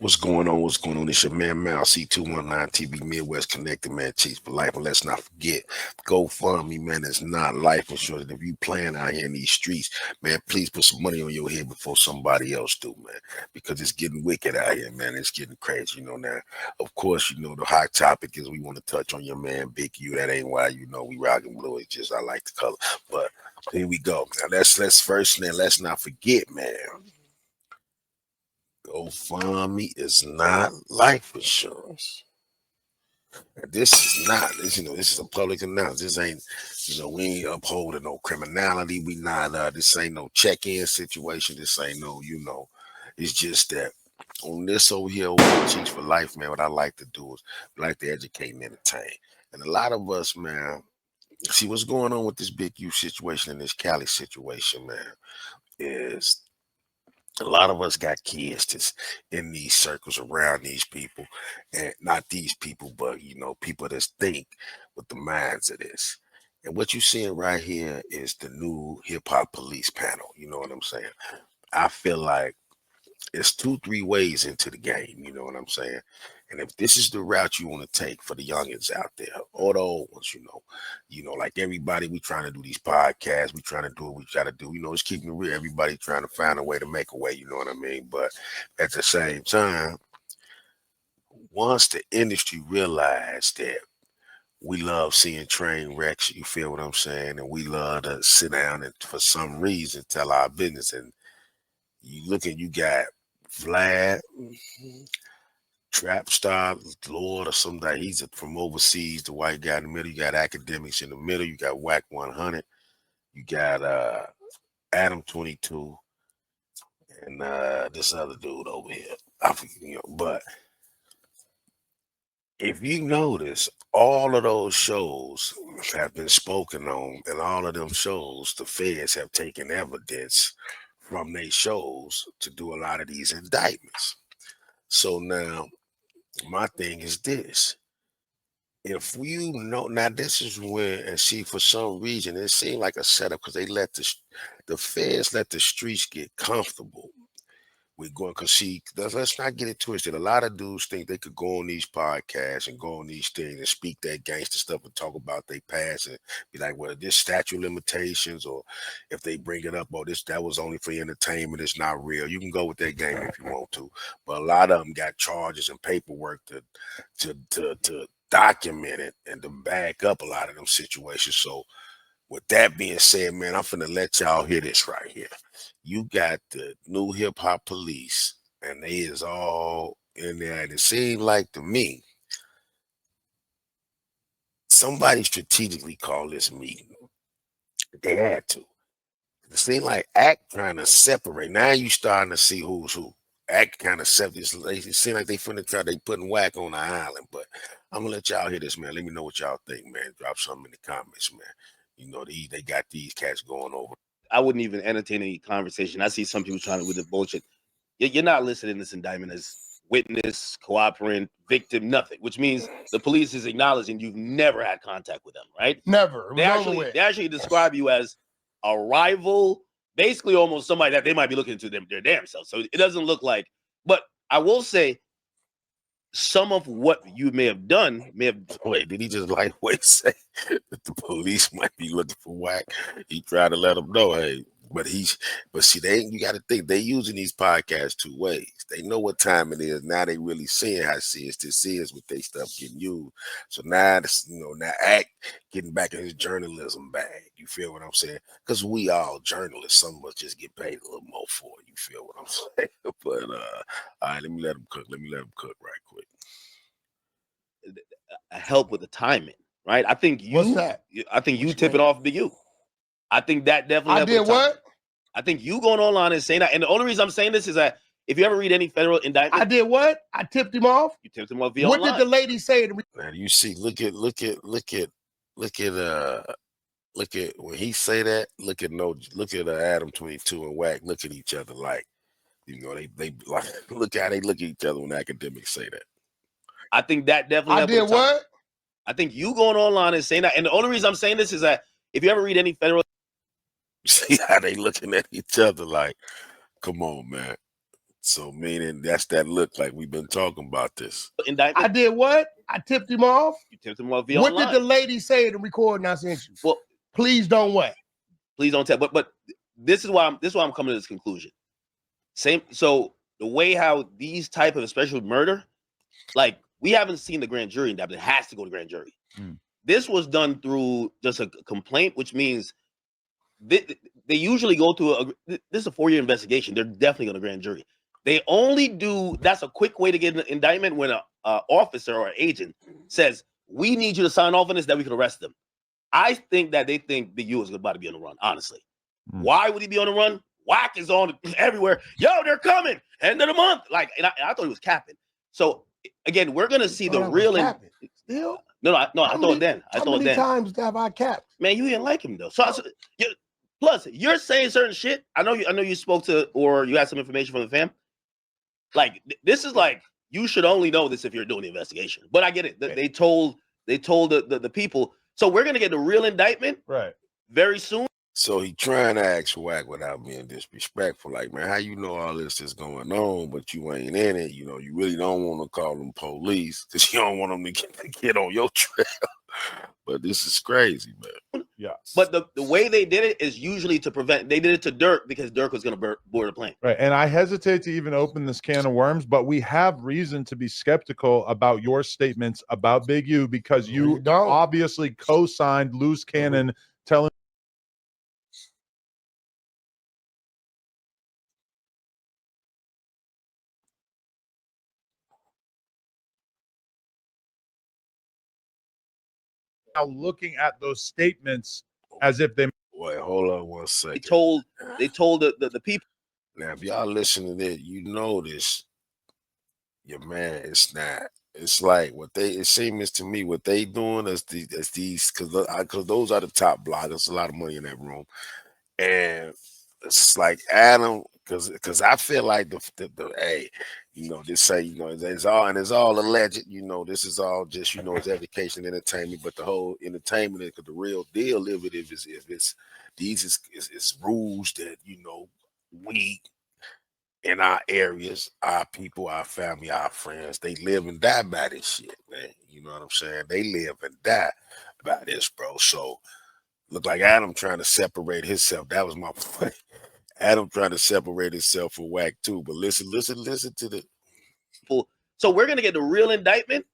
What's going on? What's going on? It's your man Mal C219 TV Midwest Connected, man. Cheats for life. And let's not forget, GoFundMe, man, is not life insurance. If you playing out here in these streets, man, please put some money on your head before somebody else do, man. Because it's getting wicked out here, man. It's getting crazy, now. Of course, the hot topic is we want to touch on your man Big U. That ain't why we rocking blue. It's just I like the color. But here we go. Now let's first and let's not forget, man. GoFundMe is not life insurance. And this is not this is a public announcement. This ain't we ain't upholding no criminality. We not this ain't no check-in situation. This ain't no it's just that on this over here over Teach for Life, man, what I like to do is I like to educate and entertain. And a lot of us, man, see what's going on with this Big U situation and this Cali situation, man, is a lot of us got kids that's in these circles around these people, and not these people, but people that think with the minds of this. And what you're seeing right here is the new hip hop police panel. You know what I'm saying? I feel like it's 2-3 ways into the game. You know what I'm saying? And if this is the route you want to take for the youngins out there, or the old ones, like everybody, we trying to do these podcasts, we trying to do what we try to do. It's keeping it real. Everybody trying to find a way to make a way. You know what I mean? But at the same time, once the industry realized that we love seeing train wrecks, you feel what I'm saying, and we love to sit down and for some reason tell our business, and you got Vlad. Trap Star Lord or somebody. He's from overseas, the white guy in the middle. You got Academics in the middle. You got WACK100. You got ADAM22 and this other dude over here. I forget, but if you notice, all of those shows have been spoken on, and all of them shows, the feds have taken evidence from their shows to do a lot of these indictments. So now my thing is this. If you know, now this is where, and see, for some reason, it seemed like a setup because they let the feds let the streets get comfortable with going. Because see, let's not get it twisted. A lot of dudes think they could go on these podcasts and go on these things and speak that gangster stuff and talk about their past and be like, well, this statute limitations, or if they bring it up, oh, that was only for entertainment, it's not real. You can go with that game if you want to, but a lot of them got charges and paperwork to document it and to back up a lot of them situations. So with that being said, man, I'm finna let y'all hear this right here. You got the new hip hop police, and they is all in there. And it seemed like to me, somebody strategically called this meeting. They had to. It seemed like Act trying to separate. Now you starting to see who's who. Act kind of separate. It seemed like they putting whack on the island. But I'm gonna let y'all hear this, man. Let me know what y'all think, man. Drop something in the comments, man. They got these cats going over. I wouldn't even entertain any conversation. I see some people trying to with the bullshit. You're not listed in this indictment as witness, cooperant, victim, nothing, which means the police is acknowledging you've never had contact with them, right? Never. They actually describe you as a rival, basically almost somebody that they might be looking into their damn self. So it doesn't look like, but I will say some of what you may have done Wait, did he just lightweight say that the police might be looking for whack? He tried to let them know, hey, but see, you got to think they using these podcasts 2 ways. They know what time it is. Now they really seeing how serious this is with their stuff getting used. So now now Act getting back in his journalism bag. You feel what I'm saying? Because we all journalists. Some of us just get paid a little more for it. You feel what I'm saying? But all right, let me let him cook. Let me let him cook right quick. Help with the timing, right? I think you. What's that? I think you tipping off Big U. I think that definitely. I did what? I think you going online and saying that. And the only reason I'm saying this is that if you ever read any federal indictment, I did what? I tipped him off. You tipped him off via What online. did the lady say to me? Man, you see, look at when he say that. Look at ADAM22 and WACK. Look at each other like, they like look how they look at each other when Academics say that. I think that definitely. I did what? I think you going online and saying that. And the only reason I'm saying this is that if you ever read any federal, see how they looking at each other like, come on, man. So meaning that's that look like we've been talking about this. Indictment. I did what? I tipped him off. You tipped him off via What online. did the lady say in the recording I sent you? Well, please don't what? Please don't tell. But this is why I'm coming to this conclusion. So the way how these type of, especially murder, like we haven't seen the grand jury indictment. It has to go to grand jury. This was done through just a complaint, which means they usually go through this is a 4-year investigation. They're definitely going to grand jury. They only do, that's a quick way to get an indictment when a officer or agent says, we need you to sign off on this that we can arrest them. I think that they think Big U is about to be on the run, honestly. Why would he be on the run? WACK is on everywhere. Yo, they're coming. End of the month. Like, and I thought he was capping. So again, we're gonna see the real still. No, I thought then. How many times have I capped? Man, you didn't like him though. So plus, you're saying certain shit. I know you spoke to, or you had some information from the fam. Like this is like, you should only know this if you're doing the investigation. But I get it. They told the people. So we're gonna get the real indictment very soon. So he trying to ask WACK without being disrespectful, like, man, how you know all this is going on, but you ain't in it? You know, you really don't want to call them police because you don't want them to get on your trail. But this is crazy, man. Yeah. But the way they did it is usually to prevent. They did it to Dirk because Dirk was going to board a plane. Right. And I hesitate to even open this can of worms, but we have reason to be skeptical about your statements about Big U because you obviously co-signed loose cannon telling now looking at those statements as if they wait, hold on one second. They told the people. Now, if y'all listen to that, you know this. Your man, it's not. It's like it seems to me what they doing is these because those are the top bloggers. A lot of money in that room, and it's like Adam because I feel like the hey, you know, this say, you know, it's all alleged, you know, this is all just, you know, it's education, entertainment, but the whole entertainment, because the real deal of it, if it's these is rules that, you know, we in our areas, our people, our family, our friends, they live and die by this shit, man. You know what I'm saying? They live and die by this, bro. So look like Adam trying to separate himself. That was my point. Adam trying to separate himself from WACK too. But listen to the. So we're gonna get the real indictment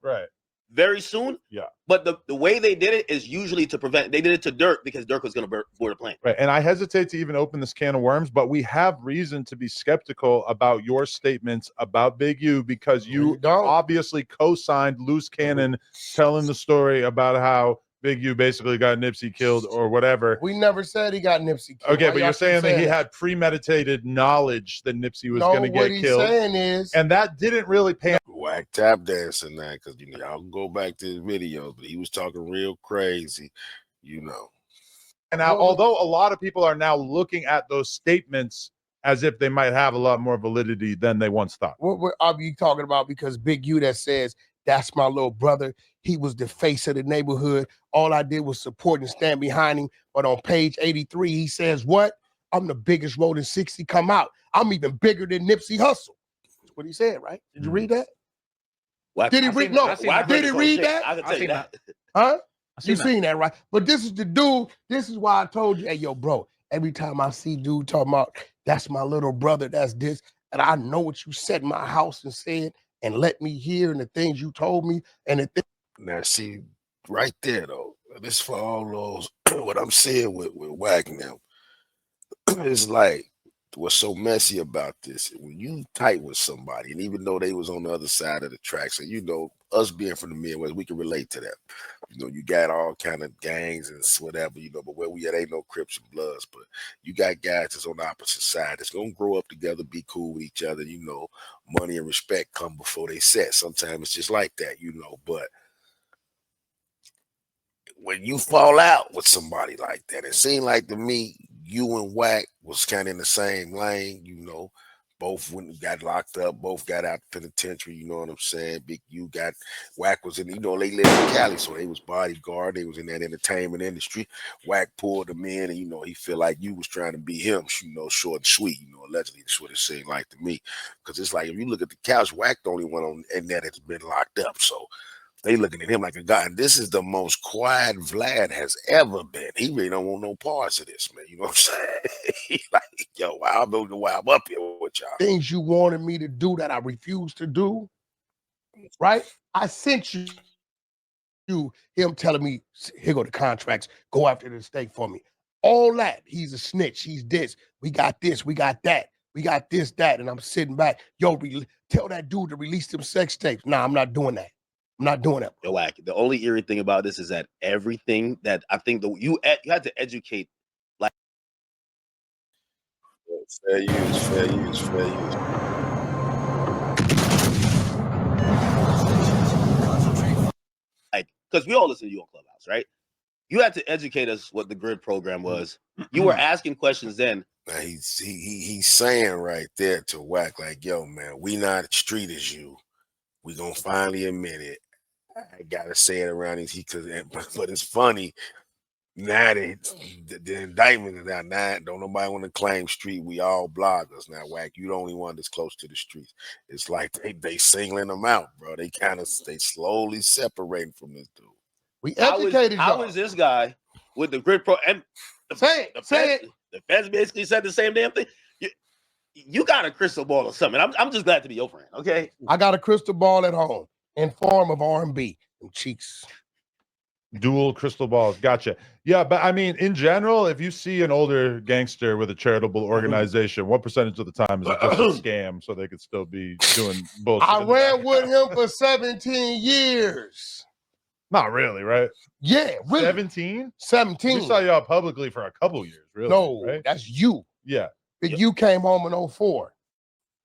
very soon. Yeah. But the way they did it is usually to prevent. They did it to Dirk because Dirk was gonna board a plane. Right. And I hesitate to even open this can of worms, but we have reason to be skeptical about your statements about Big U because you obviously co-signed loose cannon telling the story about how Big U basically got Nipsey killed or whatever. We never said he got Nipsey killed. Okay, but you're saying that he had premeditated knowledge that Nipsey was going to get killed. What he's saying is, and that didn't really pay. WACK tap dancing now, because you know y'all can go back to his videos, but he was talking real crazy, you know. And now, although a lot of people are now looking at those statements as if they might have a lot more validity than they once thought. What are you talking about? Because Big U that says, that's my little brother. He was the face of the neighborhood. All I did was support and stand behind him. But on page 83, he says, what? I'm the biggest Rolling 60 come out. I'm even bigger than Nipsey Hussle. That's what he said, right? Did you read that? Did he read? No. Did he read that? I can tell you that. Huh? You seen that, right? But this is the dude. This is why I told you, hey, yo, bro, every time I see dude talking about, that's my little brother, that's this, and I know what you said in my house and said, and let me hear, and the things you told me, and the now see, right there, though, this for all those, what I'm saying with WACK now, it's like, what's so messy about this, when you tight with somebody, and even though they was on the other side of the tracks, and you know, us being from the Midwest, we can relate to that. You know, you got all kind of gangs and whatever, you know, but where we at ain't no Crips and Bloods, but you got guys that's on the opposite side that's gonna grow up together, be cool with each other, you know, money and respect come before they set. Sometimes it's just like that, you know, but when you fall out with somebody like that, it seemed like to me, you and WACK was kind of in the same lane, you know, Both got locked up, both got out the penitentiary, you know what I'm saying? Big U got WACK was in, you know, they lived in Cali, so they was bodyguard, they was in that entertainment industry. WACK pulled them in, and you know, he feel like you was trying to be him, you know, short and sweet, you know, allegedly that's what it seemed like to me. Because it's like if you look at the couch, WACK the only one on in there that's been locked up. So they looking at him like a god. And this is the most quiet Vlad has ever been. He really don't want no parts of this, man. You know what I'm saying? He like, yo, I'm up here with y'all. Things you wanted me to do that I refused to do, right? I sent you him telling me, here go the contracts, go after the state for me. All that. He's a snitch. He's this. We got this. We got that. We got this, that. And I'm sitting back. Yo, tell that dude to release them sex tapes. Nah, I'm not doing that. I'm not doing that. Yo, Wack, the only eerie thing about this is that everything that I think you had to educate, like, fair use. Like, because we all listen to you on Clubhouse, right? You had to educate us what the grid program was. You were asking questions then. Now he's saying right there to WACK, like, yo, man, we not as street as you. We gonna finally admit it. I gotta say it around these, but it's funny. Now the indictment is out. Now don't nobody want to claim street. We all bloggers now. WACK, you the only one that's close to the streets. It's like they singling them out, bro. They slowly separating from this dude. We educated y'all. How is this guy with the grid pro? And say it. The feds basically said the same damn thing. You got a crystal ball or something. I'm just glad to be your friend. Okay. I got a crystal ball at home in form of R&B. Them cheeks. Dual crystal balls. Gotcha. Yeah, but I mean, in general, if you see an older gangster with a charitable organization, what percentage of the time is it just a scam so they could still be doing bullshit? I ran with him for 17 years. Not really, right? Yeah, really. 17? 17. We saw y'all publicly for a couple years, really. No, right? that's you. Yeah. Big U came home in 04.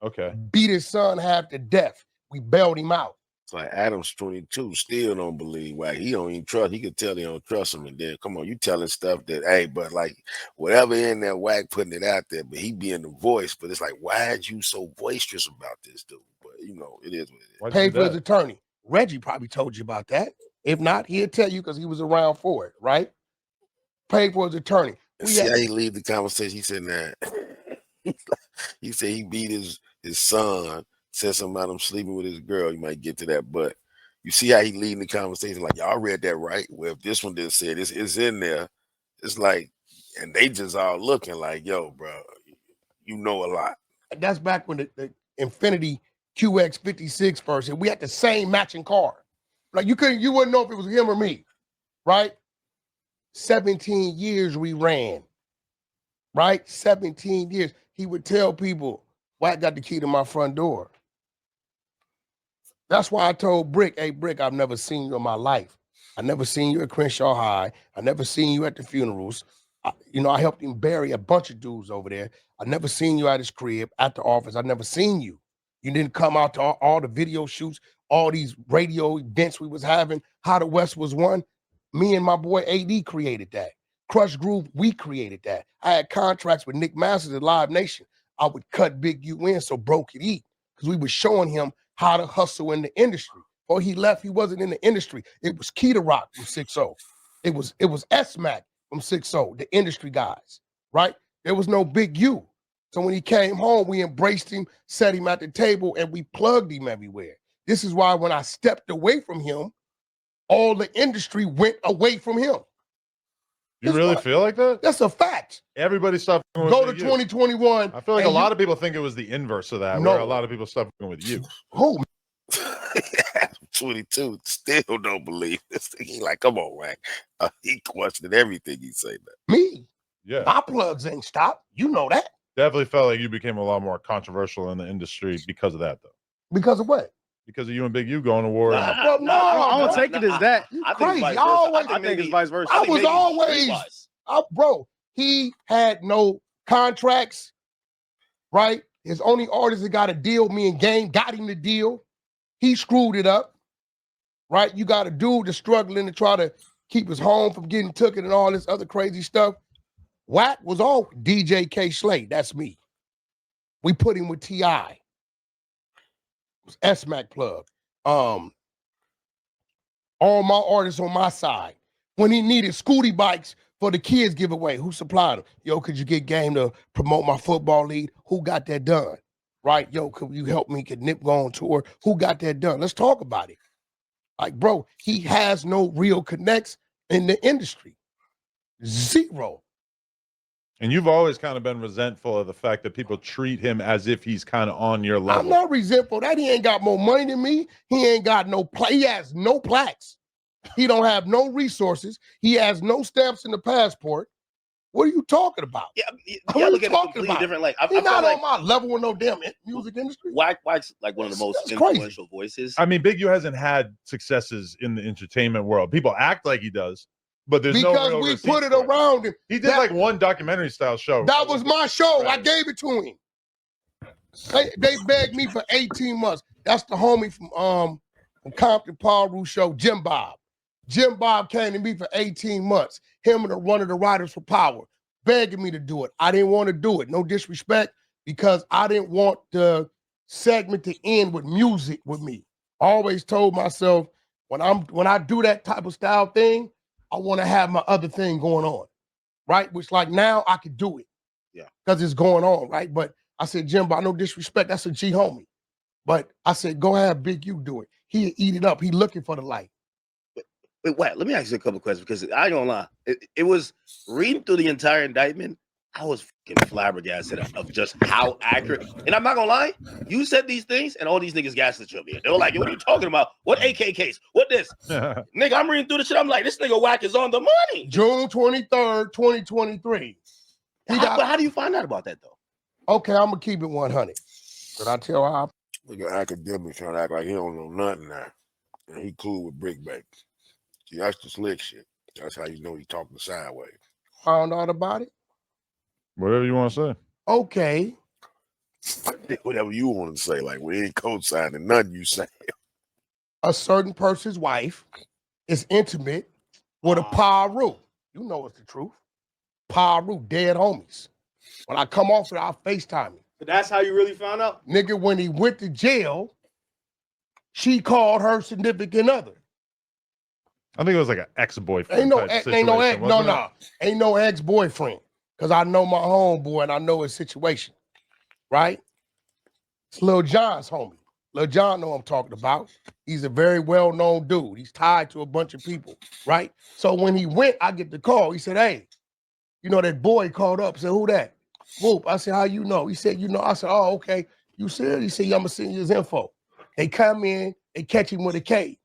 Okay. Beat his son half to death. We bailed him out. It's like ADAM22 still don't believe WACK. He don't even trust. He could tell he don't trust him. And then, come on, you telling stuff that, hey, but like whatever in there, WACK putting it out there, but he being the voice. But it's like, why are you so boisterous about this, dude? But you know, it is what it is. Paid for his attorney. Reggie probably told you about that. If not, he'll tell you because he was around for it, right? Paid for his attorney. See how he leave the conversation. He said, nah. He said he beat his son. Said something about him sleeping with his girl. You might get to that, but you see how he leading the conversation. Like, y'all read that right? Well, if this one didn't say it, it's in there. It's like, and they just all looking like, yo, bro, you know a lot. That's back when the Infinity QX56 first hit. We had the same matching car. Like you wouldn't know if it was him or me, right? 17 years we ran, right? 17 years. He would tell people, WACK got the key to my front door. That's why I told Brick, hey, Brick, I've never seen you in my life. I never seen you at Crenshaw High. I never seen you at the funerals. I helped him bury a bunch of dudes over there. I never seen you at his crib, at the office. I never seen you. You didn't come out to all the video shoots, all these radio events we was having. How the West was won. Me and my boy AD created that. Crush Groove, we created that. I had contracts with Nick Masters at Live Nation. I would cut Big U in so Bro could eat because we were showing him how to hustle in the industry. Before he left, he wasn't in the industry. It was Key to Rock from 6-0. It was S-Mac from 6-0, the industry guys, right? There was no Big U. So when he came home, we embraced him, set him at the table, and we plugged him everywhere. This is why when I stepped away from him, all the industry went away from him. You really feel like that? That's a fact. Everybody stopped. Go to 2021. I feel like a lot of people think it was the inverse of that, where a lot of people stopped with you. Who? 22 still don't believe this thing. He like, come on, WACK. He questioned everything he said. Me? Yeah. My plugs ain't stopped. You know that. Definitely felt like you became a lot more controversial in the industry because of that, though. Because of what? Because of you and Big U going to war. No, I don't take it as that. I crazy. I think it's vice versa. I was always, bro. He had no contracts, right? His only artist that got a deal, me and Game, got him the deal. He screwed it up, right? You got a dude that's struggling to try to keep his home from getting took and all this other crazy stuff. WACK was all DJ K Slate. That's me. We put him with T.I. S-Mac plug. All my artists on my side. When he needed scooty bikes for the kids giveaway, who supplied them? Yo, could you get Game to promote my football league? Who got that done? Right? Yo, could you help me? Could Nip go on tour? Who got that done? Let's talk about it. Like, bro, he has no real connects in the industry. Zero. And you've always kind of been resentful of the fact that people treat him as if he's kind of on your level. I'm not resentful that he ain't got more money than me. He ain't got no he has no plaques. He don't have no resources. He has no stamps in the passport. What are you talking about? Yeah, What are look you at it talking completely about? different. Like He's not like on my level with no damn music industry. Wack's like one of the most That's crazy. influential voices. I mean, Big U hasn't had successes in the entertainment world. People act like he does, but there's because no real we receipts put it for around him. He did like one documentary style show. That was my show. Right. I gave it to him. They begged me for 18 months. That's the homie from Compton Paul Rue show, Jim Bob. Jim Bob came to me for 18 months. Him and one of the Writers for Power, begging me to do it. I didn't want to do it. No disrespect, because I didn't want the segment to end with music with me. I always told myself, when I do that type of style thing, I want to have my other thing going on, right? Which like now I could do it. Yeah. Because it's going on, right? But I said, Jim, no disrespect, that's a G homie. But I said, go have Big U do it. He'll eat it up. He looking for the light. Wait, let me ask you a couple questions, because I ain't gonna lie. It was reading through the entire indictment, I was fucking flabbergasted of just how accurate. And I'm not gonna lie, you said these things, and all these niggas gassed at you. They were like, "Yo, what are you talking about? What AK case? What this?" Nigga, I'm reading through the shit. I'm like, this nigga Wack is on the money. June 23rd, 2023. How do you find out about that though? Okay, I'm gonna keep it 100. Did I tell how? Look at Academics trying to act like he don't know nothing now. And he cool with brick bakers. See, that's the slick shit. That's how you know he talking sideways. Found out about it? Whatever you want to say. Okay. Whatever you want to say. Like, we ain't co-signing nothing you say. A certain person's wife is intimate with a Paru. You know it's the truth. Paru, dead homies. When I come off it, I'll FaceTime him. But that's how you really found out? Nigga, when he went to jail, she called her significant other. I think it was like an ex-boyfriend. Ain't no ex. ex-boyfriend. Because I know my homeboy and I know his situation. Right? It's Lil John's homie. Lil John know I'm talking about. He's a very well-known dude. He's tied to a bunch of people, right? So when he went, I get the call. He said, hey, you know, that boy called up, said, who that? Whoop. I said, how you know? He said, you know. I said, oh, okay. You serious? He said, yeah, I'm going to send you his info. They come in, they catch him with a K.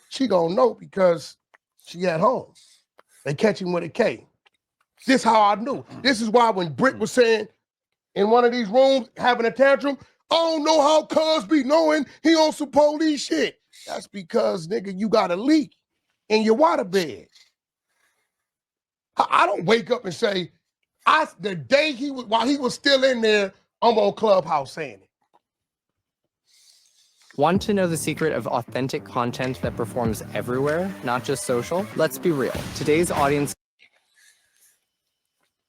She gonna know because she at home. They catch him with a K. This how I knew. This is why when Brick was saying in one of these rooms, having a tantrum, I don't know how cuz be knowing he on some police shit. That's because, nigga, you got a leak in your waterbed. I don't wake up and say, the day while he was still in there, I'm on Clubhouse saying it. Want to know the secret of authentic content that performs everywhere, not just social? Let's be real. Today's audience.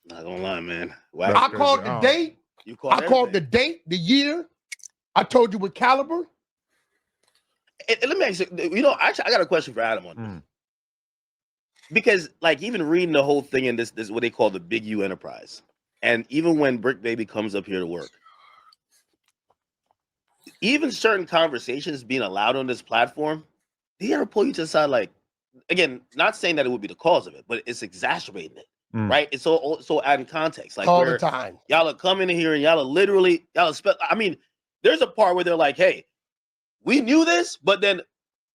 Not gonna lie, man. I called the date. I called the date, the year. I told you what caliber. And let me ask you, you know, actually, I got a question for Adam on this. Because, like, even reading the whole thing in this what they call the Big U Enterprise, and even when Brick Baby comes up here to work, even certain conversations being allowed on this platform, do you ever pull you to the side, like, again, not saying that it would be the cause of it, but it's exacerbating it, right? It's so adding context. Like, all the time. Y'all are coming in here and y'all are literally, I mean, there's a part where they're like, hey, we knew this, but then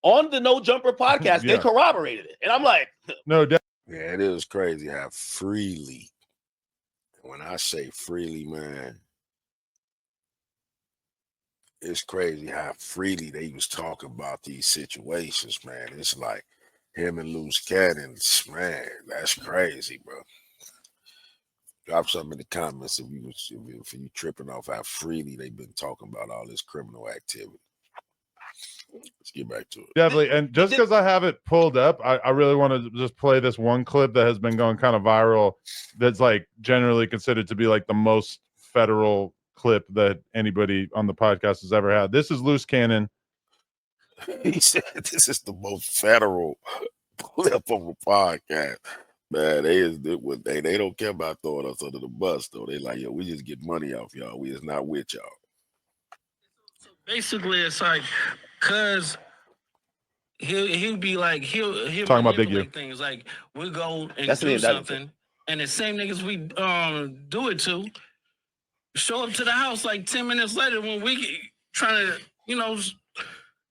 on the No Jumper podcast, they corroborated it. And I'm like, no doubt. Yeah, it is crazy how freely, when I say freely, man, it's crazy how freely they was talking about these situations, man. It's like him and Loose Cannons, man, that's crazy, bro. Drop something in the comments if you tripping off how freely they've been talking about all this criminal activity. Let's get back to it. Definitely. And just because I have it pulled up, I really want to just play this one clip that has been going kind of viral that's like generally considered to be like the most federal clip that anybody on the podcast has ever had. This is Loose Cannon. He said this is the most federal clip of a podcast. Man, they don't care about throwing us under the bus, though. They like, yo, we just get money off y'all. We is not with y'all. So basically, it's like, cause he'll be like he'll talking about Big U things like we'll go and do something, and the same niggas we do it to show up to the house like 10 minutes later when we trying to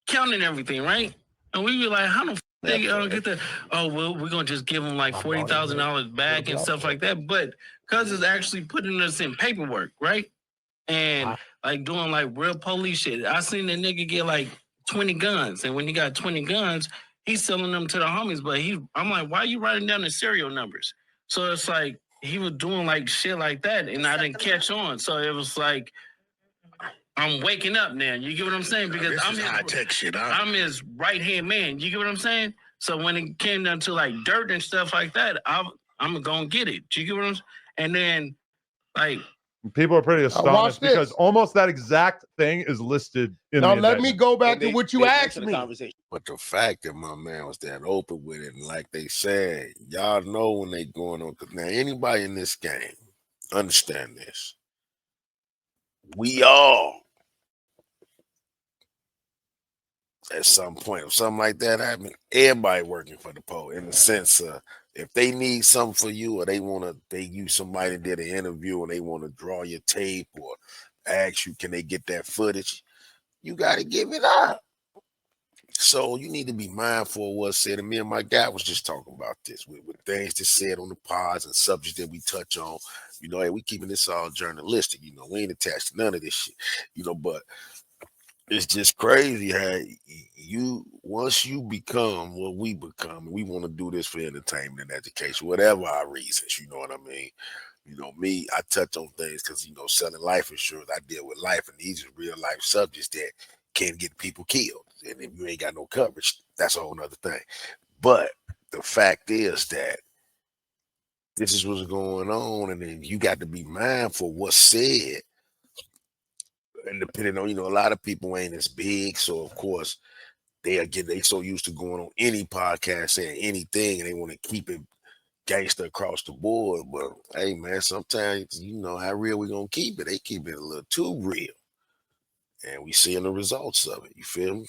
counting everything, right? And we be like, how the they get that? Oh well, we're gonna just give them like $40,000 back and stuff like that. But cause it's actually putting us in paperwork, right? And like doing like real police shit. I seen the nigga get like 20 guns, and when he got 20 guns, he's selling them to the homies. But I'm like, why are you writing down the serial numbers? So it's like he was doing like shit like that, and I didn't catch on. So it was like I'm waking up now. You get what I'm saying? Because I'm his high tech shit. I'm his right hand man. You get what I'm saying? So when it came down to like dirt and stuff like that, I'm gonna get it. You get what I'm saying? And then like. People are pretty astonished because almost that exact thing is listed in now the let me go back to what you asked me. But the fact that my man was that open with it, and like they said, y'all know when they going on. Because now anybody in this game understand this. We all, at some point, if something like that happen, everybody working for the poll in the sense of if they need something for you, or they use somebody that did an interview and they want to draw your tape or ask you, can they get that footage? You got to give it up. So you need to be mindful of what's said. And me and my guy was just talking about this with things that's said on the pods and subjects that we touch on. Hey, we keeping this all journalistic. We ain't attached to none of this shit. But it's just crazy how once you become what we become, and we want to do this for entertainment and education, whatever our reasons, you know what I mean? Me, I touch on things because, selling life insurance, I deal with life, and these are real life subjects that can get people killed. And if you ain't got no coverage, that's a whole nother thing. But the fact is that this is what's going on, and then you got to be mindful of what's said. And depending on, a lot of people ain't as big, so of course they so used to going on any podcast saying anything, and they want to keep it gangster across the board. But hey, man, sometimes how real we gonna keep it. They keep it a little too real, and we seeing the results of it. You feel me?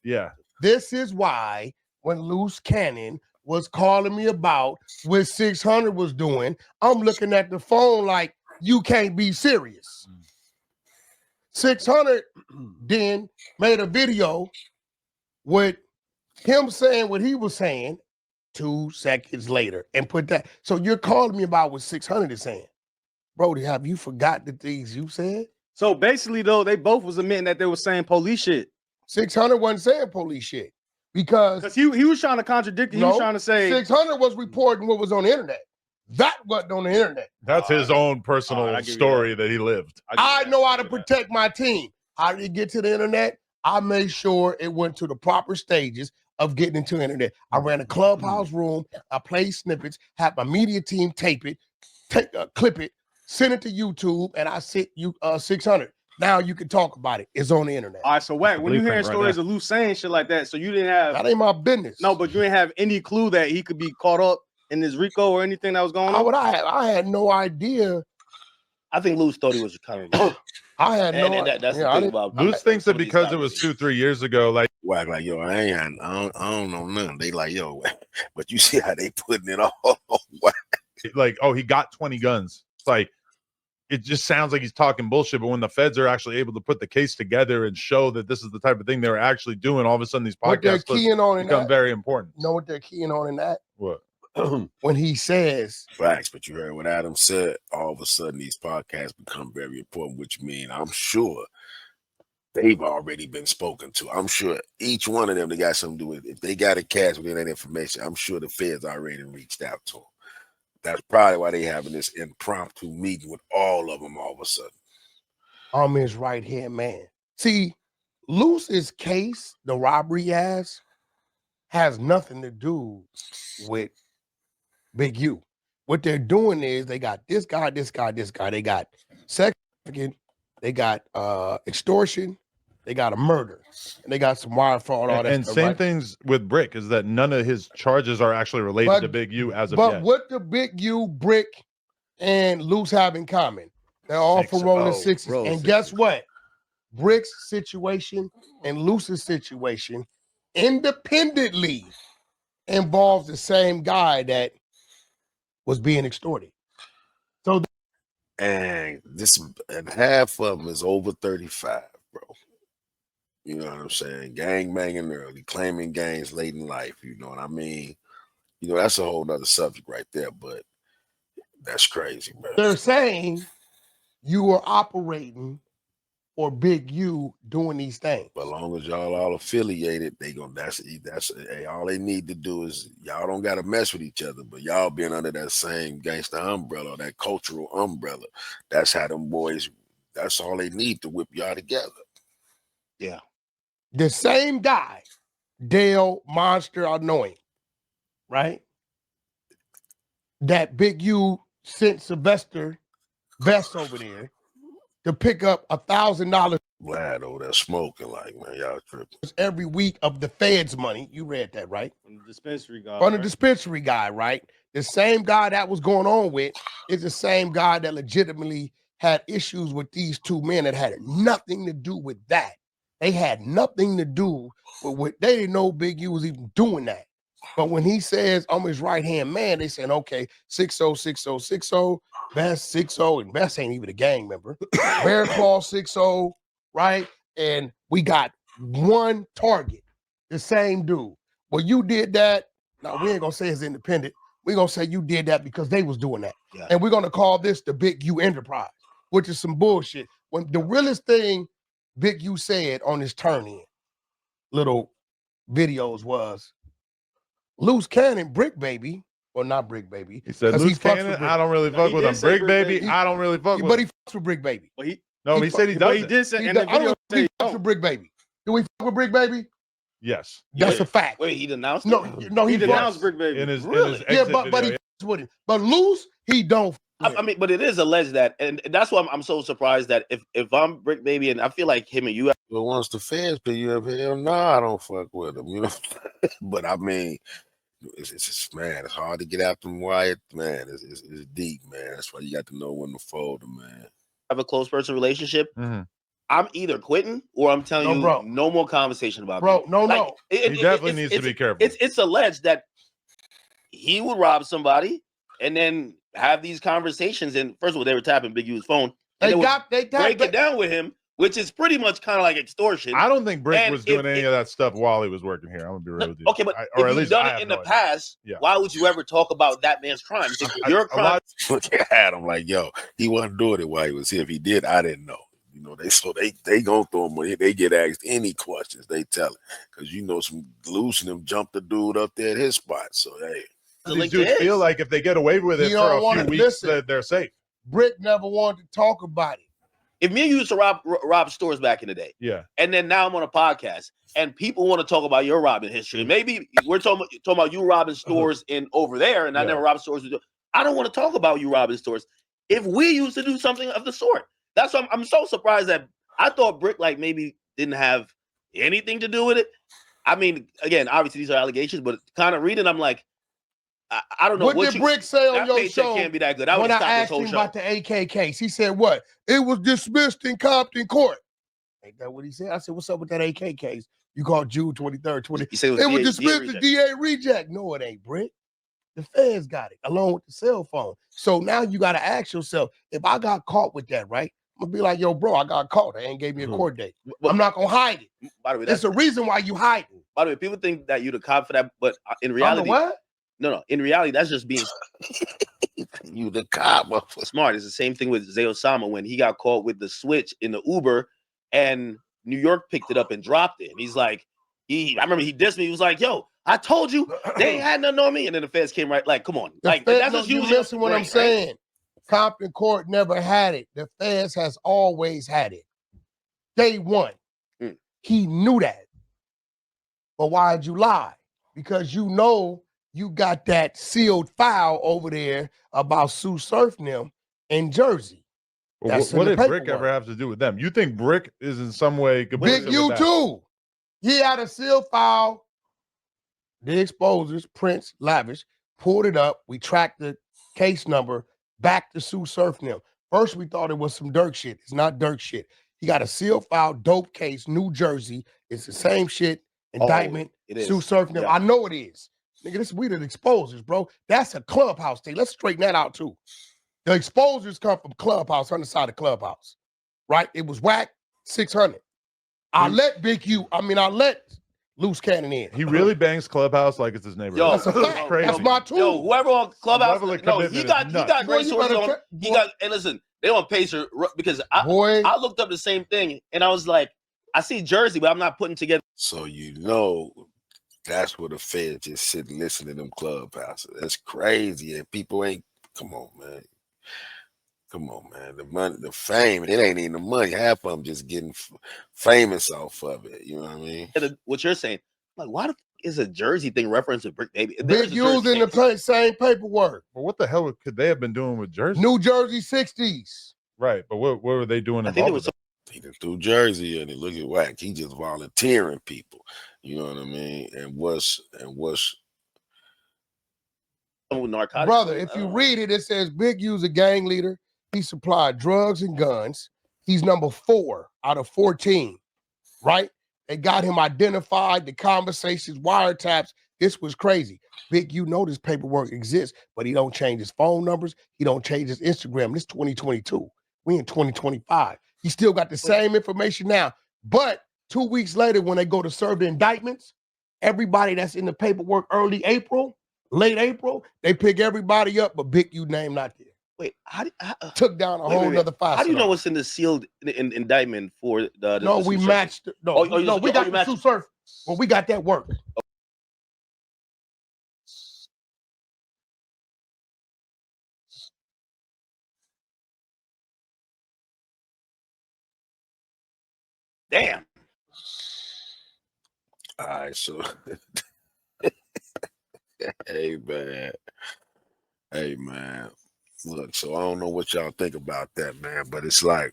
Yeah. This is why when Loose Cannon was calling me about what 600 was doing, I'm looking at the phone like, you can't be serious. 600 then made a video with him saying what he was saying 2 seconds later and put that. So you're calling me about what 600 is saying. Brody, have you forgot the things you said? So basically, though, they both was admitting that they were saying police shit. 600 wasn't saying police shit because he was trying to contradict it. He was trying to say 600 was reporting what was on the internet. That wasn't on the internet. That's his own personal story that he lived. I know how to protect my team. How did it get to the internet? I made sure it went to the proper stages of getting into the internet. I ran a clubhouse room. I played snippets, had my media team tape it, clip it, send it to YouTube, and I sent you 600. Now you can talk about it. It's on the internet. All right, so Wack, when you hearing stories of Loose saying shit like that, so you didn't have that ain't my business. No, but you didn't have any clue that he could be caught up in this RICO or anything that was going on? I had no idea. I think Loose thought he was coming. I had no idea. That's the thing about Loose thinks that because it was 2-3 years ago, like Wack like, yo, I don't know nothing. They like, yo, but you see how they putting it all like, oh, he got 20 guns. It's like, it just sounds like he's talking bullshit, but when the feds are actually able to put the case together and show that this is the type of thing they were actually doing, all of a sudden these podcasts become very important. You know what they're keying on in that? What? When he says facts, but you heard what Adam said, all of a sudden these podcasts become very important, which means I'm sure they've already been spoken to. I'm sure each one of them, they got something to do with it. If they got a catch within that information, I'm sure the feds already reached out to them. That's probably why they having this impromptu meeting with all of them all of a sudden. I'm his right hand man. See, Loose's case, the robbery has nothing to do with Big U. What they're doing is they got this guy. They got sex trafficking they got extortion, they got a murder, and they got some wire fraud, all that and stuff. Same right? things with Brick is that none of his charges are actually related to Big U as of but yet. what the Big U, Brick, and Loose have in common? They're all from rolling sixes. And guess what? Brick's situation and Loose's situation independently involves the same guy that was being extorted. So and half of them is over 35, bro. You know what I'm saying? Gang banging early, claiming gangs late in life. You know what I mean? You know, that's a whole nother subject right there, but that's crazy, bro. They're saying you were operating for Big U doing these things. But as long as y'all all affiliated, they gonna that's hey, all they need to do is y'all don't gotta mess with each other, but y'all being under that same gangster umbrella, that cultural umbrella. That's how them boys, that's all they need to whip y'all together. Yeah. The same guy, Dale Monster Annoying, right? That Big U sent Sylvester Best over there to pick up $1,000. Vlad over there smoking like, man, y'all tripping. Every week of the Fed's money. You read that, right? From the dispensary guy. From the dispensary guy, right? The same guy that was going on with is the same guy that legitimately had issues with these two men that had nothing to do with that. They had nothing to do with what they didn't know Big U was even doing that. But when he says I'm his right-hand man, they saying, okay, 60, 60, 60, Best 60, and Best ain't even a gang member. Bear Claw 60, right? And we got one target, the same dude. Well, you did that. Now, we ain't gonna say it's independent. We're gonna say you did that because they was doing that. Yeah. And we're gonna call this the Big U enterprise, which is some bullshit. When the realest thing Big U said on his turn-in little videos was, Loose Cannon, Brick Baby, or not Brick Baby. He said, Loose Cannon, I don't really fuck with him. Brick Baby, I don't really fuck with him. But he fucks with Brick Baby. But he said he does. But he did say, and the video he fucks with Brick Baby. Do we fuck with Brick Baby? Yes. That's a fact. Wait, he denounced No, him? no, he denounced Brick Baby. In his Really? Yeah, exit but he video. fucks with him. But Loose, he don't. I mean, but it is alleged that, and that's why I'm so surprised that if I'm Brick Baby, and I feel like him and you. But once the feds pick you up, hell no, I don't fuck with them, you know. But I mean, it's just, man, it's hard to get out them Wyatt, man. It's deep, man. That's why you got to know when to fold them, man. Have a close person relationship. Mm-hmm. I'm either quitting or I'm telling you, bro. no more conversation about bro. me. No, like, no. He definitely needs to be careful. It's alleged that he would rob somebody and then have these conversations. And first of all, they were tapping Big U's phone. And they break it down with him, which is pretty much kind of like extortion. I don't think Brick was doing any of that stuff while he was working here. I'm gonna be real with you. Okay, but or if at least you've done it in the past, why would you ever talk about that man's crimes? If your crime, Look at Adam, like, yo, he wasn't doing it while he was here. If he did, I didn't know. You know, they go through him when they get asked any questions, they tell it. Because you know, some Loose and them jumped the dude up there at his spot. So hey. These dudes feel like if they get away with it for a few weeks, they're safe. Brick never wanted to talk about it. If me and you used to rob stores back in the day, yeah, and then now I'm on a podcast, and people want to talk about your robbing history. Maybe we're talking about you robbing stores in over there, and I never robbed stores. I don't want to talk about you robbing stores. If we used to do something of the sort, that's why I'm so surprised that I thought Brick like maybe didn't have anything to do with it. I mean, again, obviously these are allegations, but kind of reading, I'm like, I don't know. What did Brick say on your show? Can't be that good. When I asked him about the AK case, he said, what? It was dismissed in Compton court. Ain't that what he said? I said, what's up with that AK case? You called June 23rd, 20. He said it was dismissed as DA reject. No, it ain't, Brick. The feds got it, along with the cell phone. So now you got to ask yourself, if I got caught with that, right? I'm going to be like, yo, bro, I got caught. They ain't gave me a court date. I'm not going to hide it. By the way, there's a reason why you hiding. By the way, people think that you're the cop for that, but in reality, what? No. In reality, that's just being you the cop. Smart. It's the same thing with Zay Osama when he got caught with the switch in the Uber, and New York picked it up and dropped it. And he's like, I remember he dissed me. He was like, "Yo, I told you they ain't had nothing on me." And then the feds came right, like, "Come on, like that's just you listen what I'm saying." Compton Court never had it. The feds has always had it. Day one, he knew that. But why'd you lie? Because you know you got that sealed file over there about Sue Surf them in Jersey. Well, what did Brick ever have to do with them? You think Brick is in some way Big U too? He had a seal file. The exposers, Prince, Lavish, pulled it up. We tracked the case number back to Sue Surf them. First, we thought it was some Dirk shit. It's not Dirk shit. He got a seal file, dope case, New Jersey. It's the same shit. Indictment, Sue Surf them. Yeah. I know it is. Nigga, this we the exposers, bro. That's a Clubhouse thing. Let's straighten that out too. The exposers come from Clubhouse, on the side of Clubhouse, right? It was WACK100. I let Loose Cannon in. He really bangs Clubhouse like it's his neighborhood. Yo, that's a fact. Crazy. That's my tool. Yo, whoever on Clubhouse, no, he got great sources on. He got, and listen, they on Pacer because I looked up the same thing and I was like, I see Jersey, but I'm not putting together. So that's where the feds just sit and listen to them Clubhouses. That's crazy, and people ain't. Come on, man. Come on, man. The money, the fame, it ain't even the money. Half of them just getting famous off of it. You know what I mean? What you're saying, like, why the is a Jersey thing reference to Brick Baby? Big U's in the same paperwork. Well, what the hell could they have been doing with Jersey? New Jersey 60s. Right, but what were they doing? I think it was he threw Jersey and look at WACK. He just volunteering people. You know what I mean? And what's narcotics. Brother, if you read it, it says Big U's a gang leader. He supplied drugs and guns. He's number 4 out of 14, right? They got him identified, the conversations, wiretaps. This was crazy. Big U know this paperwork exists, but he don't change his phone numbers. He don't change his Instagram. This 2022. We in 2025. He still got the same information now. But 2 weeks later, when they go to serve the indictments, everybody that's in the paperwork early April, late April, they pick everybody up, but Big U name not there. Wait, took down a whole nother 5. How do you know what's in the sealed indictment for the no, we matched. No, we got the Sue Surf. Well, we got that work. Damn. All right, so hey man. Look, so I don't know what y'all think about that, man, but it's like,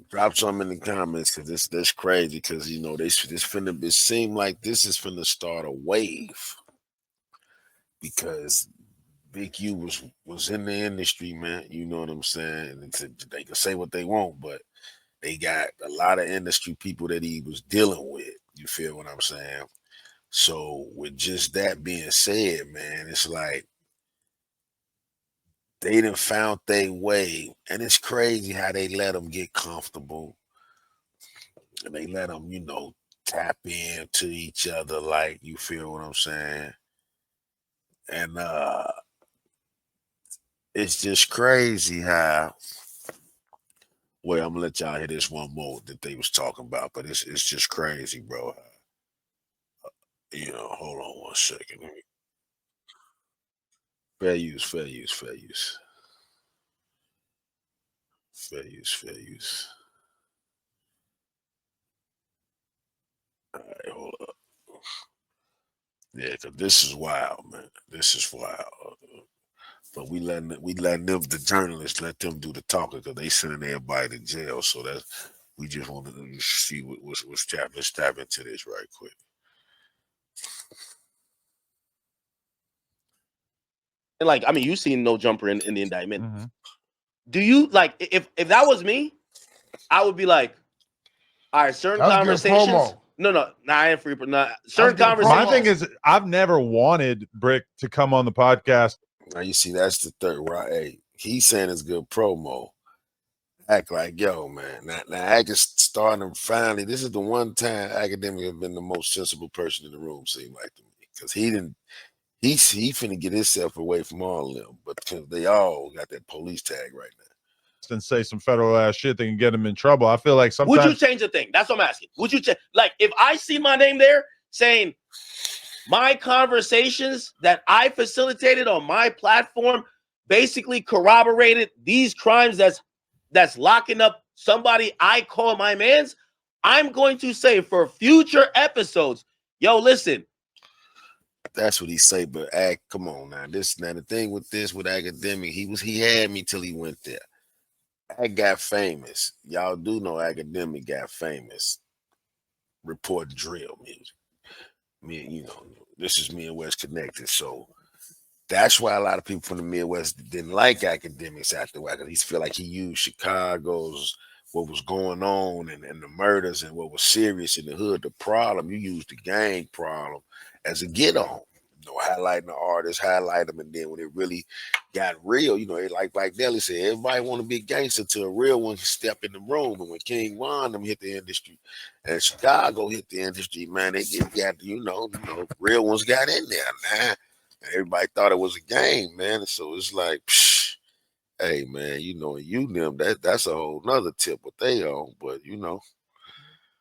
drop something in the comments because that's crazy. Because you know it seem like this is finna start a wave because Big U was in the industry, man. You know what I'm saying? And they can say what they want, but they got a lot of industry people that he was dealing with. You feel what I'm saying? So with just that being said, man, it's like they done found their way, and it's crazy how they let them get comfortable, and they let them, you know, tap into each other. Like, you feel what I'm saying? And it's just crazy how. Well, I'm gonna let y'all hear this one more that they was talking about, but it's just crazy, bro. You know, hold on one second. Fair use. Fair use. All right, hold up. Yeah, because this is wild, man. This is wild. But we letting them, the journalists, let them do the talking because they sending everybody to jail. So we just want to see what's happening. Let's tap into this right quick. And like, I mean, you seen No Jumper in the indictment. Mm-hmm. Do you like if that was me, I would be like, all right, certain conversations. No, I ain't free, but not certain conversations. My thing is, I've never wanted Brick to come on the podcast. Now you see, that's the third, right? Hey, he's saying it's good promo. Act like, yo, man. Now Ack is starting to finally. This is the one time Akademics has been the most sensible person in the room, seemed like to me, because he finna get himself away from all of them, but because they all got that police tag right now. And say some federal ass shit that can get him in trouble. I feel like sometimes. Would you change the thing? That's what I'm asking. Would you change? Like, if I see my name there saying my conversations that I facilitated on my platform basically corroborated these crimes that's locking up somebody I call my mans, I'm going to say for future episodes, yo, listen. That's what he say, but Ack, come on now. The thing with Akademic, he had me till he went there. I got famous. Y'all do know Academic got famous reporting drill music. This is me and West connected. So that's why a lot of people from the Midwest didn't like Academics after WACK. He feel like he used Chicago's what was going on and the murders and what was serious in the hood, the problem. You used the gang problem as a get on. Highlighting the artists, highlight them, and then when it really got real, like Black Deli said, everybody want to be a gangster till a real one step in the room. And when King Von them hit the industry, and Chicago hit the industry, man, they got real ones got in there, man. And everybody thought it was a game, man. So it's like, psh, hey, man, that's a whole nother tip what they own, but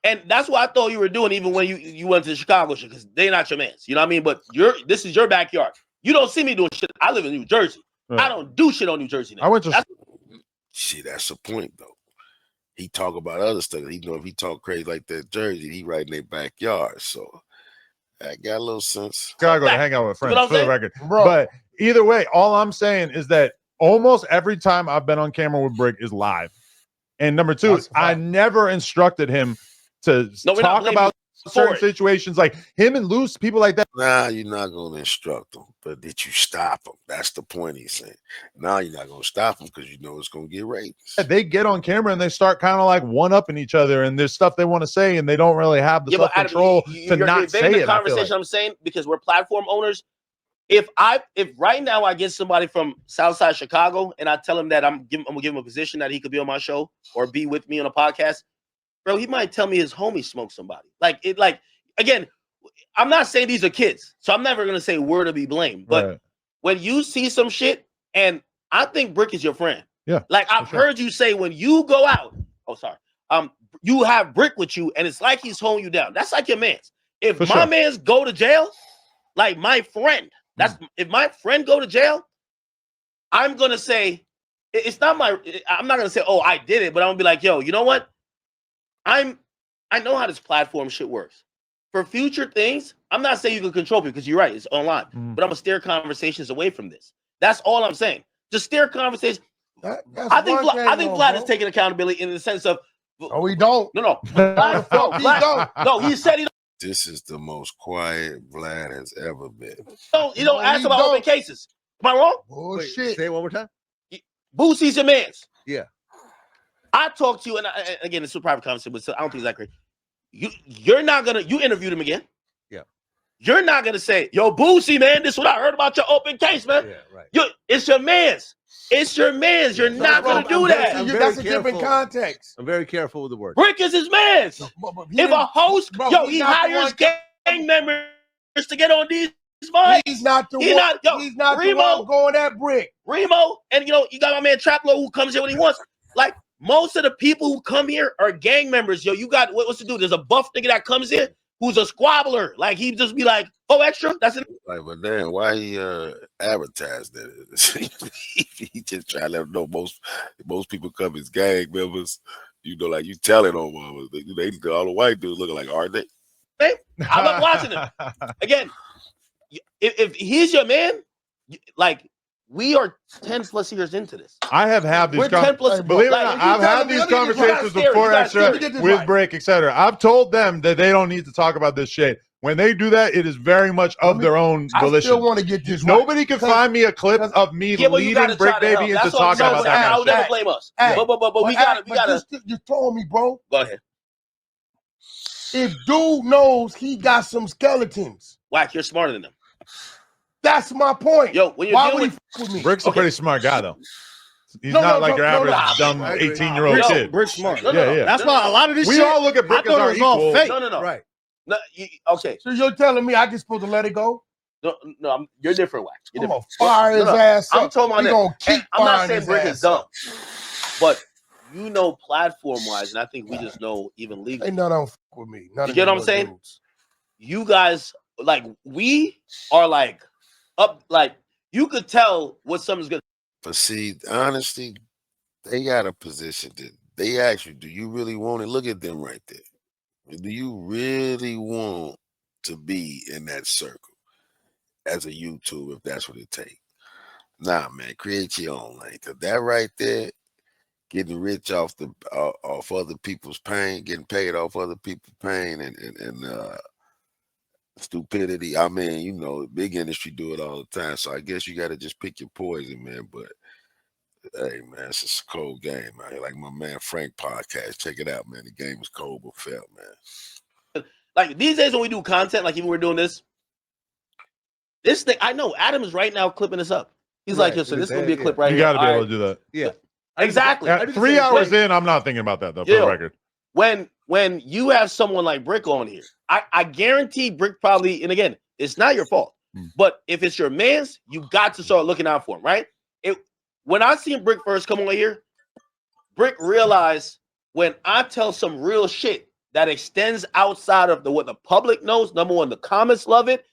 And that's what I thought you were doing, even when you went to the Chicago shit, because they're not your mans. You know what I mean? But this is your backyard. You don't see me doing shit. I live in New Jersey. Right. I don't do shit on New Jersey now. I went to that's the point though. He talk about other stuff. If he talk crazy like that Jersey, he right in their backyard. So I got a little sense. Chicago to hang out with friends for the record. Bro. But either way, all I'm saying is that almost every time I've been on camera with Brick is live. And number two, I never instructed him to talk about certain situations like him and Luce, people like that. Nah, you're not going to instruct them, but did you stop them? That's the point he's saying. Now you're not going to stop them because it's going to get raped. They get on camera and they start kind of like one-upping each other, and there's stuff they want to say, and they don't really have the self-control to not say it. Conversation I'm saying, because we're platform owners. If right now I get somebody from Southside Chicago and I tell him that I'm gonna give him a position that he could be on my show or be with me on a podcast, bro, he might tell me his homie smoked somebody. Again, I'm not saying these are kids, so I'm never gonna say we're to be blamed. But when you see some shit, and I think Brick is your friend. Yeah. Like I've heard you say when you go out, you have Brick with you, and it's like he's holding you down. That's like your man's. If my man's go to jail, like my friend. If my friend go to jail, I'm gonna say it's not my. I'm not gonna say, oh, I did it, but I'm gonna be like, yo, you know what? I know how this platform shit works. For future things, I'm not saying you can control people because you're right, it's online. But I'm gonna steer conversations away from this. That's all I'm saying. Just steer conversations. I think Vlad is taking accountability in the sense of. Oh, we don't. No. Vlad, no, he said he don't. This is the most quiet Vlad has ever been. You don't ask about open cases. Am I wrong? Bullshit. Wait, say it one more time. Boosie's your mans. Yeah. I talked to you, and again, it's a private conversation, but I don't think it's that great. You're not gonna. You interviewed him again. Yeah. You're not gonna say, "Yo, Boosie, man, this is what I heard about your open case, man." Yeah, right. It's your mans. It's your mans. You're not gonna do that. That's a different context. I'm very careful with the word. Brick is his mans. If a host, he hires gang members to get on these mics. He's not the one. He's not the one going at Brick. Remo, and you got my man Traplo who comes here when he wants. Like most of the people who come here are gang members. Yo, you got what's to do? There's a buff nigga that comes here who's a squabbler. Like he just be like, "Oh, extra." That's it. Like, but then why he advertised that? He just trying to let them know most people come as gang members. Like you telling on them. They all the white dudes looking like, are they? I love watching him. Again, if he's your man, like we are 10 plus years into this. I have had these conversations. Believe it or not, I've had these conversations before extra with Break, etc. I've told them that they don't need to talk about this shit. When they do that, it is very much of their own volition. I still want to get this. Nobody can find me a clip of me leading Brick Baby into talking about that. I'll never blame us. But we gotta. You're throwing me, bro. Go ahead. If dude knows he got some skeletons, Wack, you're smarter than them. That's my point. Yo, when you're why dealing with me? Brick's a pretty smart guy, though. He's not like your average dumb 18-year-old kid. Brick's smart. No. That's why a lot of this we shit. all look at Brick as our equal. Fake. No. Right. No, okay. So you're telling me I just supposed to let it go? No, you're different, Wack. I'm gonna fire his ass up. I'm talking about that. I'm not saying Brick is dumb, but platform-wise, and I think we just know even legally. Ain't none of them fuck with me. You get what I'm saying? Dudes. You guys, like, we are like up, like you could tell what something's good. But see, honestly, they got a position that they ask you, do you really want it? Look at them right there. Do you really want to be in that circle as a YouTuber if that's what it takes? Nah, man, create your own lane. Cause that right there, getting rich off other people's pain, getting paid off other people's pain, and stupidity. I mean, you know, big industry do it all the time. So I guess you got to just pick your poison, man. But hey, man, it's just a cold game, man. Like my man Frank podcast, check it out, man. The game is cold but fair, man. Like these days when we do content, like even we're doing this thing, I know Adam is right now clipping this up. He's like, yo, so this is gonna be a clip right you here. You got to be able to do that. Yeah, exactly. 3 hours in, I'm not thinking about that though. For the record, when you have someone like Brick on here, I guarantee Brick probably, and again, it's not your fault, but if it's your man's, you got to start looking out for him, right? When I seen Brick first come on here, Brick realized when I tell some real shit that extends outside of what the public knows, number one, the comments love it,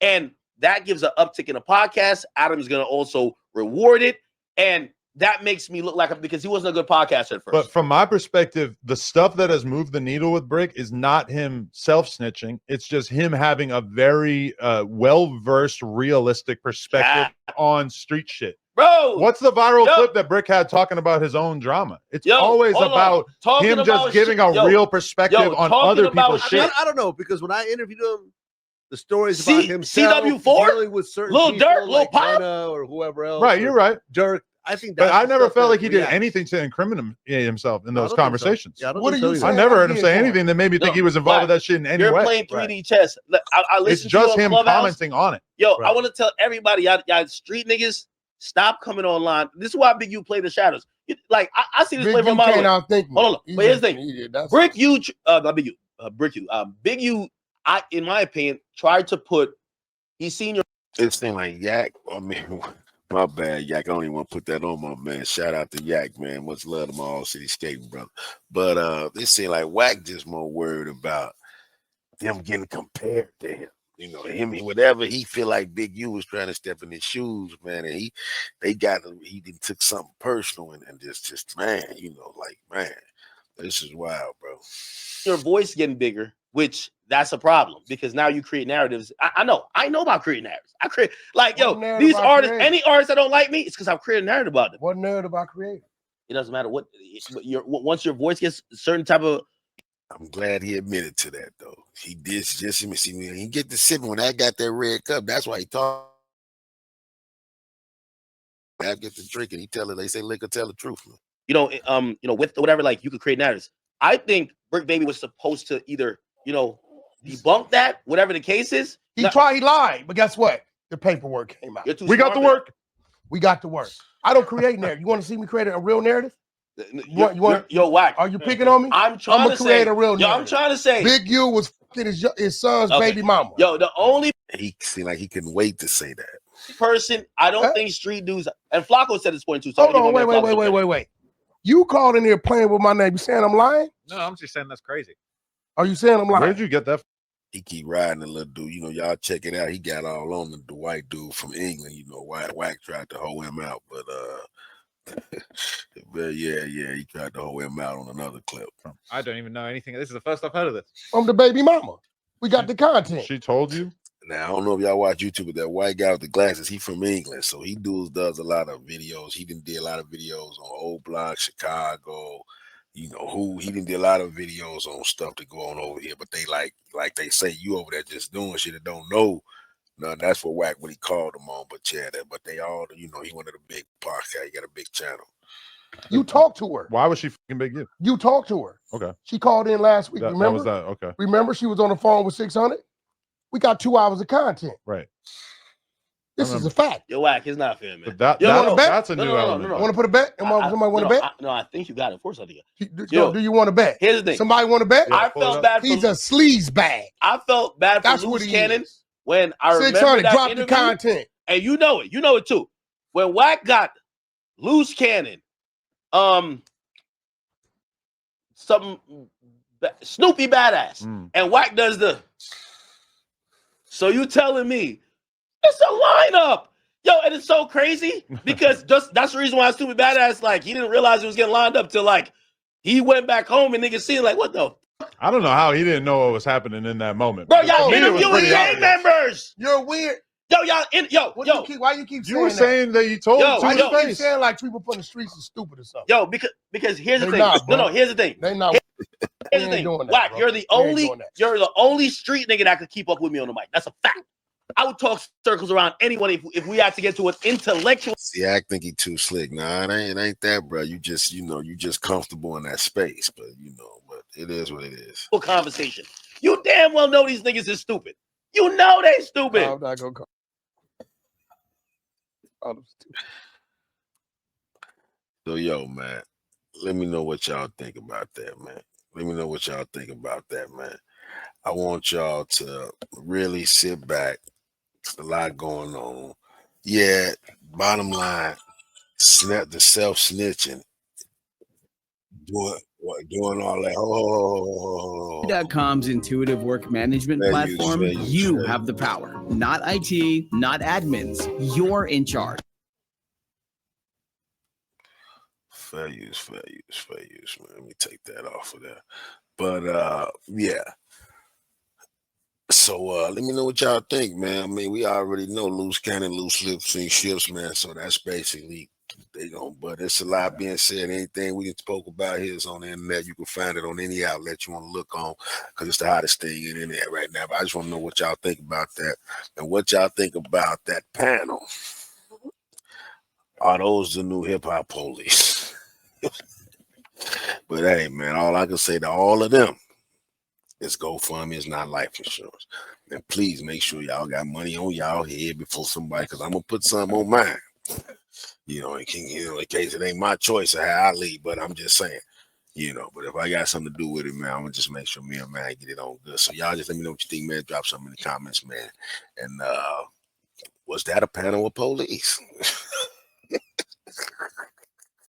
and that gives an uptick in the podcast. Adam's going to also reward it. And that makes me look like because he wasn't a good podcaster at first. But from my perspective, the stuff that has moved the needle with Brick is not him self-snitching. It's just him having a very well-versed, realistic perspective on street shit. Bro, what's the viral clip that Brick had talking about his own drama? It's always about him just giving a real perspective on other people's shit. I don't know, because when I interviewed him, the stories about himself CW4 dealing with certain Lil people, Durk, Lil like Pop, or whoever else. Right, you're right. Dirk. I think that's but I never felt like he did anything to incriminate himself in those conversations. So. Yeah, what are you saying? I never heard him say anything that made me think he was involved with that shit in any way. You're playing 3D chess. I listen it's just to him Clubhouse. commenting on it. Yo, I want to tell everybody, y'all street niggas, stop coming online. This is why Big U play the shadows. Like I see this play from my way. Hold on, but here's the thing. Brick U, not Big U, Brick U, Big U. In my opinion, tried to put. He's seen your. It's thing like Yak. I mean, my bad, Yak. I don't even want to put that on my man. Shout out to Yak, man. Much love to my all city skating brother. But it seemed like Wack just more worried about them getting compared to him. You know, him, whatever he feel like Big U was trying to step in his shoes, man, and he took something personal and just man, you know, like, man, this is wild, bro. Your voice getting bigger, which that's a problem because now you create narratives. I know about creating narratives. I create like, yo, these artists, any artists that don't like me, it's because I've created a narrative about them. What narrative I created? It doesn't matter what once your voice gets a certain type of. I'm glad he admitted to that though. He did just see when he get the sipping when I got that red cup. That's why he talked. I get the drinking. He tell it. They say liquor tell the truth. Man. You know, with whatever, like you could create narratives. I think Brick Baby was supposed to either, debunk that, whatever the case is. He lied, but guess what? The paperwork came out. We got the work. We got the work. I don't create narrative. You want to see me create a real narrative? Yo, Wack. Are you picking on me? I'm trying to create a real narrative. I'm trying to say. Big U was fucking his son's baby mama. Yo, the only he seemed like he couldn't wait to say that. Person, I don't think street dudes, and Flacco said this point too. So hold on, wait. You called in here playing with my name. You saying I'm lying? No, I'm just saying that's crazy. Are you saying I'm lying? Where'd you get that from? He keep riding the little dude. You know, y'all check it out. He got all on the white dude from England. You know, Wack tried to hold him out, but but yeah, he tried to hold him out on another clip. I don't even know anything. This is the first I've heard of this. I'm the baby mama. We got the content. She told you? Now, I don't know if y'all watch YouTube, but that white guy with the glasses, he from England. So he does a lot of videos. He did a lot of videos on Old Block, Chicago, he didn't do a lot of videos on stuff to go on over here. But they like they say, you over there just doing shit that don't know. No, that's what Wack when he called them on. But yeah, but they all, he one of the big podcasts. He got a big channel. You talked to her. Why was she fucking Big U? You talked to her. Okay. She called in last week. Remember? That was that. Okay. Remember, she was on the phone with 600. We got 2 hours of content. Right. This is a fact. Yo, Wack, it's not fair, man. That's a new element. Want to put a bet? Somebody want to bet? No, I think you got it. Of course I do. Do you want to bet? Here's the thing. Somebody want to bet? I felt bad for He's a sleaze bag. I felt bad for Loose Cannon when I remember 600 that drop interview, the content. And you know it too. When Wack got Loose Cannon, some Snoopy Badass, and Wack does the. So you telling me it's a lineup, yo? And it's so crazy because that's the reason why Snoopy Badass he didn't realize it was getting lined up till he went back home and niggas seen what the. I don't know how he didn't know what was happening in that moment. Bro, y'all interviewing gang members. You're weird. y'all in yo. Why you keep You were saying saying that you told Yo, him Why to you his keep face. saying like people from the streets is stupid or something? Yo, because here's the They thing. not, bro. No, here's the thing. They not. Here's the ain't thing. doing that, Wack, bro. you're the only street nigga that could keep up with me on the mic. That's a fact. I would talk circles around anyone if we had to get to an intellectual. See, I think he too slick. Nah, it ain't that, bro. You just comfortable in that space, but it is what it is. Conversation. You damn well know these niggas is stupid. You know they stupid. I'm not gonna call. So, yo, man, let me know what y'all think about that, man. Let me know what y'all think about that, man. I want y'all to really sit back. There's a lot going on. Yeah, bottom line, the self-snitching, doing all that. .com's intuitive work management platform, you have the power. Not IT, not admins. You're in charge. Fair use, man. Let me take that off of there. But yeah. So let me know what y'all think, man. I mean, we already know loose cannon, loose lips, and ships, man. So that's basically but it's a lot being said. Anything we spoke about here is on the internet. You can find it on any outlet you want to look on, because it's the hottest thing in the internet right now. But I just want to know what y'all think about that, and what y'all think about that panel. Are those the new hip hop police? But hey, man, all I can say to all of them is GoFundMe is not life insurance. And please make sure y'all got money on y'all head before somebody, because I'm gonna put something on mine. In case it ain't my choice of how I leave. But I'm just saying, but if I got something to do with it, man, I'm gonna just make sure me and man get it on good. So y'all just let me know what you think, man. Drop something in the comments, man. And was that a panel of police?